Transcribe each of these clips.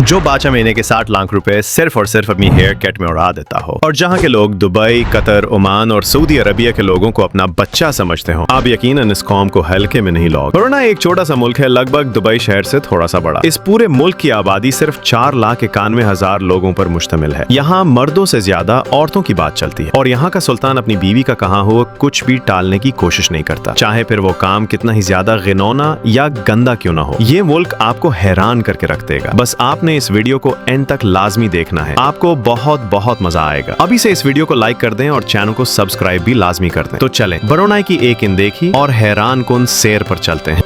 जो बादशाह महीने के 60 लाख रुपए सिर्फ और सिर्फ अपनी हेयर कट में उड़ा देता हो, और जहाँ के लोग दुबई, कतर, ओमान और सऊदी अरबिया के लोगों को अपना बच्चा समझते हो, आप यकीनन इस कौम को हल्के में नहीं लोगे। ब्रुनाई एक छोटा सा मुल्क है, लगभग दुबई शहर से थोड़ा सा बड़ा। इस पूरे मुल्क की आबादी सिर्फ 4,91,000 लोगों पर मुश्तमिल है। यहाँ मर्दों से ज्यादा औरतों की बात चलती है, और यहाँ का सुल्तान अपनी बीवी का कहा हुआ कुछ भी टालने की कोशिश नहीं करता, चाहे फिर वो काम कितना ही ज्यादा गिनौना या गंदा क्यों ना हो। ये मुल्क आपको हैरान करके रख देगा। बस आपने इस वीडियो को एंड तक लाजमी देखना है, आपको बहुत बहुत मजा आएगा। अभी से इस वीडियो को लाइक कर दें और चैनल को सब्सक्राइब भी लाजमी कर दें। तो चलें ब्रुनाई की एक इन देखी और हैरान कुन सैर पर चलते हैं।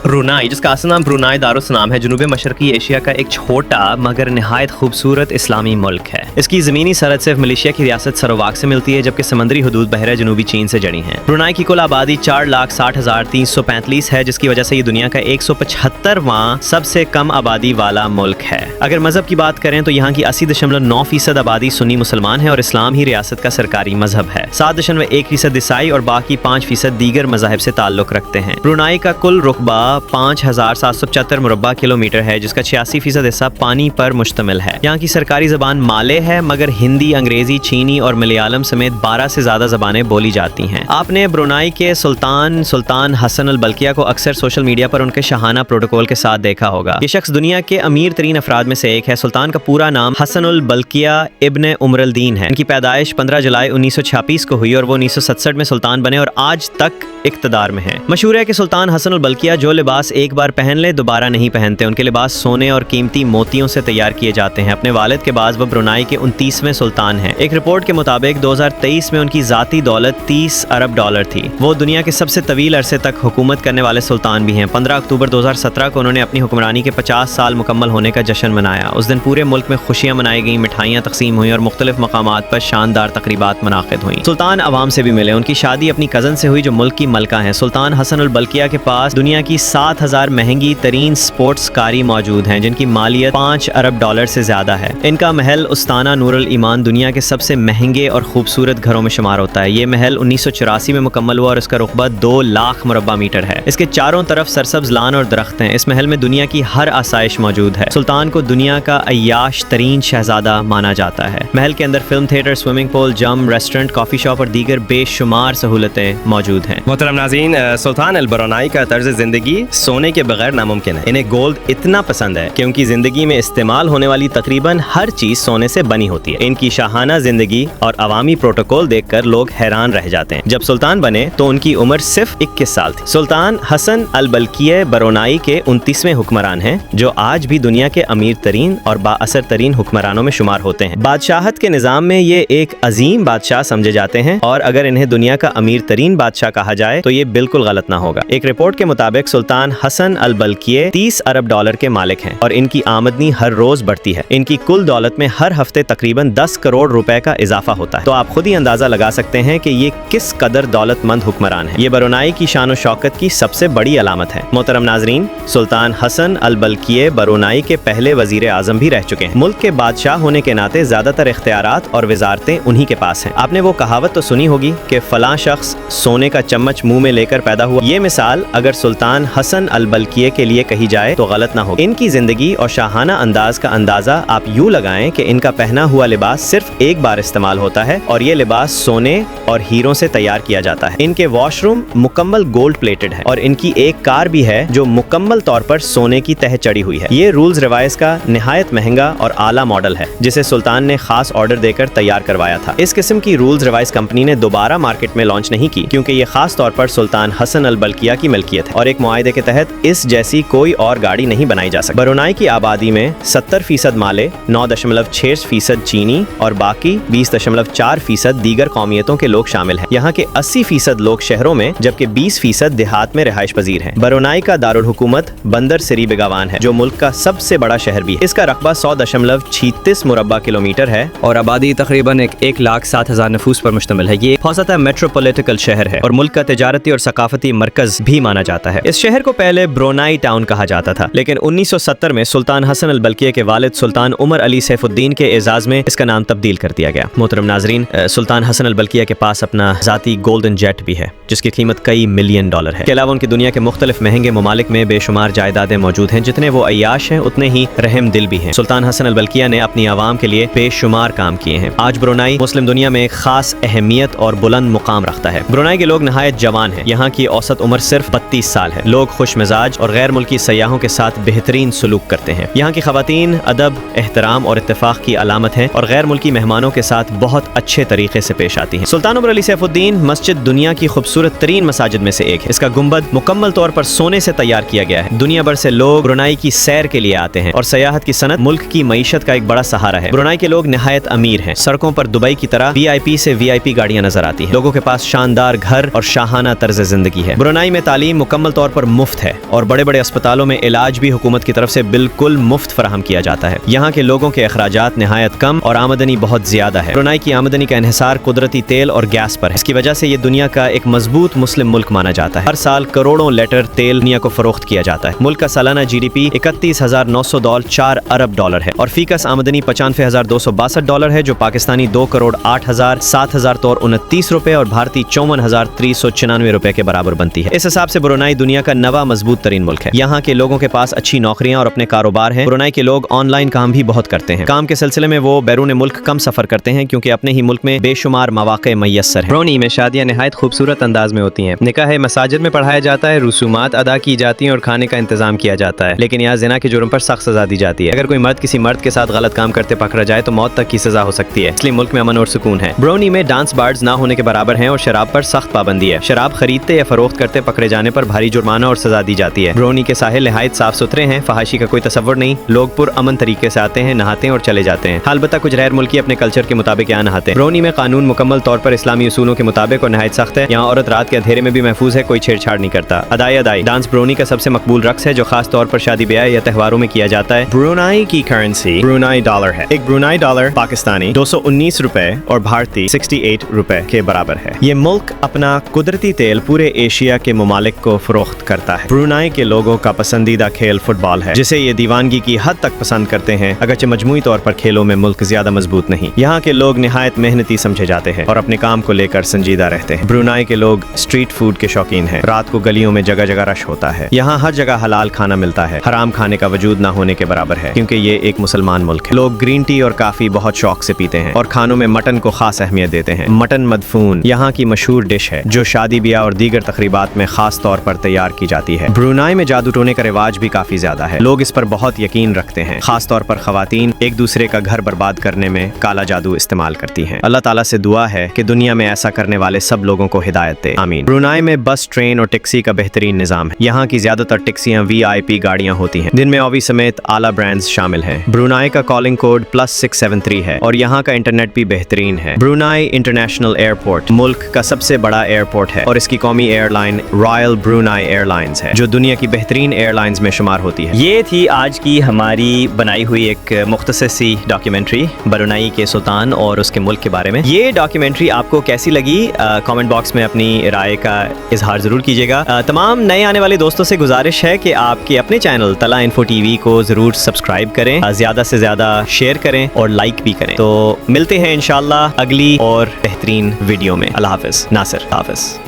ब्रुनाई, जिसका असल नाम ब्रुनाई दारुस्सलाम है, जनूबी मशरकी एशिया का एक छोटा मगर निहायत खूबसूरत इस्लामी मुल्क है। इसकी ज़मीनी सरहद सिर्फ मलेशिया की रियासत सरोवाक से मिलती है, जबकि समंदरी हदूद बहरा जनूबी चीन से जड़ी हैं। ब्रुनाई की कुल आबादी 4,60,335 है, जिसकी वजह से ये दुनिया का 175वां सबसे कम आबादी वाला मुल्क है। अगर मजहब की बात करें तो यहाँ की 80.9% आबादी सुन्नी मुसलमान है और इस्लाम ही रियासत का सरकारी मजहब है। 7.1% ईसाई और बाकी 5% दीगर मजाहिब से ताल्लुक रखते हैं। ब्रुनाई का कुल रुकबा 5,775 मुरब्बा किलोमीटर है, जिसका 86% हिस्सा पानी पर मुश्तमिल है। यहाँ की सरकारी ज़बान माले है, मगर हिंदी, अंग्रेजी, चीनी और मलयालम समेत 12 से ज़्यादा ज़बानें बोली जाती हैं। आपने ब्रुनाई के सुल्तान हसन अल बल्किया को अक्सर सोशल मीडिया पर उनके शाहाना प्रोटोकॉल के साथ देखा होगा। ये शख्स दुनिया के अमीर तरीन अफराद में से एक है। सुल्तान का पूरा नाम हसन अल बल्किया इब्न उमरुल दीन है। इनकी पैदाइश 15 जुलाई 1926 को हुई और वो 1967 में सुल्तान बने और आज तक इक़्तिदार में है। मशहूर है कि सुल्तान हसन अल बल्किया जो लिबास एक बार पहन ले दोबारा नहीं पहनते। उनके लिबास सोने और कीमती मोतियों से तैयार किए जाते हैं। अपने वालिद के बाद वो ब्रुनाई के 29वें सुल्तान हैं। एक रिपोर्ट के मुताबिक 2023 में उनकी ज़ाती दौलत $30 अरब थी। वो दुनिया के सबसे तवील अरसे तक हुकूमत करने वाले सुल्तान भी हैं। 15 अक्टूबर 2017 को उन्होंने अपनी हुक्मरानी के 50 साल मुकम्मल होने का जश्न मनाया। उस दिन पूरे मुल्क में खुशियाँ मनाई गई, मिठाइयाँ तकसीम हुई और मुख्तलिफ मकामात पर शानदार तकरीबात मुनाकिद हुई। सुल्तान अवाम से भी मिले। उनकी शादी अपनी कज़न से हुई जो मुल्क की मलका हैं। सुल्तान हसन अल बल्किया के पास दुनिया की 7,000 महंगी तरीन स्पोर्ट्स कारी मौजूद हैं, जिनकी मालियत $5 अरब से ज्यादा है। इनका महल उस्ताना नूरुल ईमान दुनिया के सबसे महंगे और खूबसूरत घरों में शुमार होता है। ये महल 1984 में मुकम्मल हुआ और इसका रुकबा 2 लाख मुरब्बा मीटर है। इसके चारों तरफ सरसब्ज लान और दरख्त हैं। इस महल में दुनिया की हर आसाइश मौजूद है। सुल्तान को दुनिया का अय्याश तरीन शहजादा माना जाता है। महल के अंदर film theatre, swimming pool, gym, restaurant, coffee shop और दीगर बेशुमार सहूलतें मौजूद हैं। मोहतरम नाज़रीन, सुल्तान अल ब्रुनाई का तर्ज जिंदगी सोने के बगैर नामुमकिन है। इन्हें गोल्ड इतना पसंद है कि उनकी जिंदगी में इस्तेमाल होने वाली तकरीबन हर चीज सोने से बनी होती है। इनकी शाहाना जिंदगी और अवामी प्रोटोकॉल देखकर लोग हैरान रह जाते हैं। जब सुल्तान बने तो उनकी उम्र सिर्फ 21 साल थी। सुल्तान हसन अल बल्किया ब्रुनाई के 29वें हुक्मरान हैं, जो आज भी दुनिया के अमीर तरीन और बाअसर तरीन हुक्मरानों में शुमार होते हैं। बादशाहत के निज़ाम में ये एक अजीम बादशाह समझे जाते हैं, और अगर इन्हें दुनिया का अमीर तरीन बादशाह कहा जाए तो ये बिल्कुल गलत ना होगा। एक रिपोर्ट के मुताबिक सुल्तान हसन अल बल्किया $30 अरब के मालिक हैं और इनकी आमदनी हर रोज बढ़ती है। इनकी कुल दौलत में हर हफ्ते तकरीबन 10 करोड़ रुपए का इजाफा होता है। तो आप खुद ही अंदाजा लगा सकते हैं कि ये किस कदर दौलतमंद हुक्मरान है। ये ब्रुनाई की शान और शौकत की सबसे बड़ी अलामत है। मोहतरम नाजरीन, सुल्तान हसन अल बल्किया ब्रुनाई के पहले वजीर आजम भी रह चुके हैं। मुल्क के बादशाह होने के नाते ज्यादातर इख्तियारात और वजारतें उन्हीं के पास हैं। आपने वो कहावत तो सुनी होगी कि फलां शख्स सोने का चम्मच मुंह में लेकर पैदा हुआ। ये मिसाल अगर सुल्तान हसन अल बल्किया के लिए कही जाए तो गलत ना हो। इनकी जिंदगी और शाहाना अंदाज का अंदाजा आप यूं लगाएं कि इनका पहना हुआ लिबास सिर्फ एक बार इस्तेमाल होता है और ये लिबास सोने और हीरों से तैयार किया जाता है। इनके वॉशरूम मुकम्मल गोल्ड प्लेटेड है और इनकी एक कार भी है जो मुकम्मल तौर पर सोने की तह चढ़ी हुई है। ये रूल्स रिवाइज का निहायत महंगा और आला मॉडल है, जिसे सुल्तान ने खास ऑर्डर देकर तैयार करवाया था। इस किस्म की रूल्स रिवाइज कंपनी ने दोबारा मार्केट में लॉन्च नहीं की, क्योंकि ये खास तौर पर सुल्तान हसन अल बल्किया की मिल्कियत है और एक मुआहदे के तहत इस जैसी कोई और गाड़ी नहीं बनाई जा सकती। ब्रुनाई की आबादी में 70% माले, 9.6% चीनी और बाकी 20.4% दीगर कौमियतों के लोग शामिल हैं। यहाँ के 80% लोग शहरों में जबकि 20% देहात में रिहाइश पजीर हैं। ब्रुनाई का दारुल हुकूमत बंदर सिरी बेगावान है, जो मुल्क का सबसे बड़ा शहर भी है। इसका रकबा 100.36 मुरब्बा किलोमीटर है और आबादी तकरीबन 1,07,000 नफूस पर मुश्तमिल है। ये औसतन मेट्रोपॉलिटिकल शहर है और मुल्क का تجارتی اور ثقافتی مرکز بھی مانا جاتا ہے۔ اس شہر کو پہلے برونائی ٹاؤن کہا جاتا تھا، لیکن 1970 میں سلطان حسن البلقیہ کے والد سلطان عمر علی سیف الدین کے اعزاز میں اس کا نام تبدیل کر دیا گیا۔ محترم ناظرین، سلطان حسن البلقیہ کے پاس اپنا ذاتی گولڈن جیٹ بھی ہے جس کی قیمت کئی ملین ڈالر ہے۔ اس کے علاوہ ان کی دنیا کے مختلف مہنگے ممالک میں بے شمار جائیدادیں موجود ہیں۔ جتنے وہ عیاش ہیں اتنے ہی رحم دل بھی ہیں۔ سلطان حسن البلقیہ نے اپنی عوام کے لیے بے شمار کام کیے ہیں۔ آج برونائی مسلم دنیا میں ایک خاص اہمیت اور بلند مقام رکھتا ہے۔ برونائی کے لوگ نہایت جوان ہیں۔ یہاں کی اوسط عمر صرف 32 سال ہے۔ لوگ خوش مزاج اور غیر ملکی سیاحوں کے ساتھ بہترین سلوک کرتے ہیں۔ یہاں کی خواتین ادب، احترام اور اتفاق کی علامت ہیں اور غیر ملکی مہمانوں کے ساتھ بہت اچھے طریقے سے پیش آتی ہیں۔ سلطان عمر علی سیف الدین مسجد دنیا کی خوبصورت ترین مساجد میں سے ایک ہے۔ اس کا گنبد مکمل طور پر سونے سے تیار کیا گیا ہے۔ دنیا بھر سے لوگ برونائی کی سیر کے لیے آتے ہیں اور سیاحت کی صنعت ملک کی معیشت کا ایک بڑا سہارا ہے۔ برونائی کے لوگ نہایت امیر ہیں۔ سڑکوں پر دبئی کی طرح VIP سے VIP گاڑیاں نظر آتی ہیں۔ لوگوں کے پاس شاندار گھر اور شاہانہ طرز زندگی ہے۔ برونائی میں تعلیم مکمل طور پر مفت ہے اور بڑے بڑے اسپتالوں میں علاج بھی حکومت کی طرف سے بالکل مفت فراہم کیا جاتا ہے۔ یہاں کے لوگوں کے اخراجات نہایت کم اور آمدنی بہت زیادہ ہے۔ برونائی کی آمدنی کا انحصار قدرتی تیل اور گیس پر ہے۔ اس کی وجہ سے یہ دنیا کا ایک مضبوط مسلم ملک مانا جاتا ہے۔ ہر سال کروڑوں لیٹر تیل دنیا کو فروخت کیا جاتا ہے۔ ملک کا سالانہ GDP $31,904 ارب ہے اور فی کس آمدنی $95,262 ہے، جو پاکستانی 2,08,07,029 روپے اور بھارتی $54,396 کے برابر بنتی ہے۔ اس حساب سے برونائی دنیا کا 9واں مضبوط ترین ملک ہے۔ یہاں کے لوگوں کے پاس اچھی نوکریاں اور اپنے کاروبار ہیں۔ برونائی کے لوگ آن لائن کام بھی بہت کرتے ہیں۔ کام کے سلسلے میں وہ بیرون ملک کم سفر کرتے ہیں کیونکہ اپنے ہی ملک میں بے شمار مواقع میسر ہیں۔ برونائی میں شادیاں نہایت خوبصورت انداز میں ہوتی ہیں۔ نکاح مساجد میں پڑھایا جاتا ہے، رسومات ادا کی جاتی ہیں اور کھانے کا انتظام کیا جاتا ہے، لیکن یہاں زنا کے جرم پر سخت سزا دی جاتی ہے۔ اگر کوئی مرد کسی مرد کے ساتھ غلط کام کرتے پکڑا جائے تو موت تک کی سزا ہو سکتی ہے، اس لیے ملک میں امن اور سکون ہے۔ برونائی میں ڈانس بارز نہ ہونے کے برابر ہیں اور شراب پر سخت پابندی ہے۔ شراب خریدتے یا فروخت کرتے پکڑے جانے پر بھاری جرمانہ اور سزا دی جاتی ہے۔ برونائی کے ساحل نہایت صاف ستھرے ہیں، فحاشی کا کوئی تصور نہیں، لوگ پر امن طریقے سے آتے ہیں، نہاتے ہیں اور چلے جاتے ہیں۔ البتہ کچھ غیر ملکی اپنے کلچر کے مطابق یہاں نہاتے ہیں۔ برونائی میں قانون مکمل طور پر اسلامی اصولوں کے مطابق اور نہایت سخت ہے۔ یہاں عورت رات کے اندھیرے میں بھی محفوظ ہے، کوئی چھیڑ چھاڑ نہیں کرتا۔ ادائی ڈانس برونائی کا سب سے مقبول رقص ہے جو خاص طور پر شادی بیاہ یا تہواروں میں کیا جاتا ہے۔ برونائی کی کرنسی برونائی ڈالر ہے۔ ایک برونائی ڈالر پاکستانی 219 روپے اور بھارتی 68 روپے کے برابر ہے۔ یہ ملک اپنا قدرتی تیل پورے ایشیا کے ممالک کو فروخت کرتا ہے۔ برونائی کے لوگوں کا پسندیدہ کھیل فٹ بال ہے، جسے یہ دیوانگی کی حد تک پسند کرتے ہیں، اگرچہ مجموعی طور پر کھیلوں میں ملک زیادہ مضبوط نہیں۔ یہاں کے لوگ نہایت محنتی سمجھے جاتے ہیں اور اپنے کام کو لے کر سنجیدہ رہتے ہیں۔ برونائی کے لوگ اسٹریٹ فوڈ کے شوقین ہیں۔ رات کو گلیوں میں جگہ جگہ رش ہوتا ہے۔ یہاں ہر جگہ حلال کھانا ملتا ہے، حرام کھانے کا وجود نہ ہونے کے برابر ہے کیونکہ یہ ایک مسلمان ملک ہے۔ لوگ گرین ٹی اور کافی بہت شوق سے پیتے ہیں اور کھانوں میں مٹن کو خاص اہمیت دیتے ہیں۔ مٹن مدفون یہاں کی مشہور ڈش ہے جو شادی بیاہ اور دیگر تقریبات میں خاص طور پر تیار کی جاتی ہے۔ برونائی میں جادو ٹونے کا رواج بھی کافی زیادہ ہے۔ لوگ اس پر بہت یقین رکھتے ہیں، خاص طور پر خواتین ایک دوسرے کا گھر برباد کرنے میں کالا جادو استعمال کرتی ہیں۔ اللہ تعالیٰ سے دعا ہے کہ دنیا میں ایسا کرنے والے سب لوگوں کو ہدایت دے، آمین۔ برونائی میں بس، ٹرین اور ٹیکسی کا بہترین نظام ہے۔ یہاں کی زیادہ تر ٹیکسیاں VIP گاڑیاں ہوتی ہیں جن میں اووی سمیت اعلیٰ برانڈز شامل ہیں۔ برونائی کا کالنگ کوڈ +673 ہے اور یہاں کا انٹرنیٹ بھی بہترین ہے۔ برونائی انٹرنیشنل ایئرپورٹ ملک کا سب سے بڑا ایئرپورٹ ہے اور اس کی قومی airline royal Brunei airlines ہے جو دنیا کی بہترین ایئر لائنز میں شمار ہوتی ہے۔ یہ تھی آج کی ہماری بنائی ہوئی ایک مختصر سی ڈاکیومنٹری برونائی کے سلطان اور اس کے ملک کے بارے میں۔ یہ ڈاکیومنٹری آپ کو کیسی لگی؟ کامنٹ باکس میں اپنی رائے کا اظہار ضرور کیجیے گا۔ تمام نئے آنے والے دوستوں سے گزارش ہے کہ آپ کے اپنے چینل طلع انفو TV کو ضرور سبسکرائب کریں، زیادہ سے زیادہ شیئر کریں اور لائک بھی کریں۔ تو ملتے ہیں انشاءاللہ اگلی اور بہترین ویڈیو میں۔ اللہ حافظ۔ ناصر، حافظ۔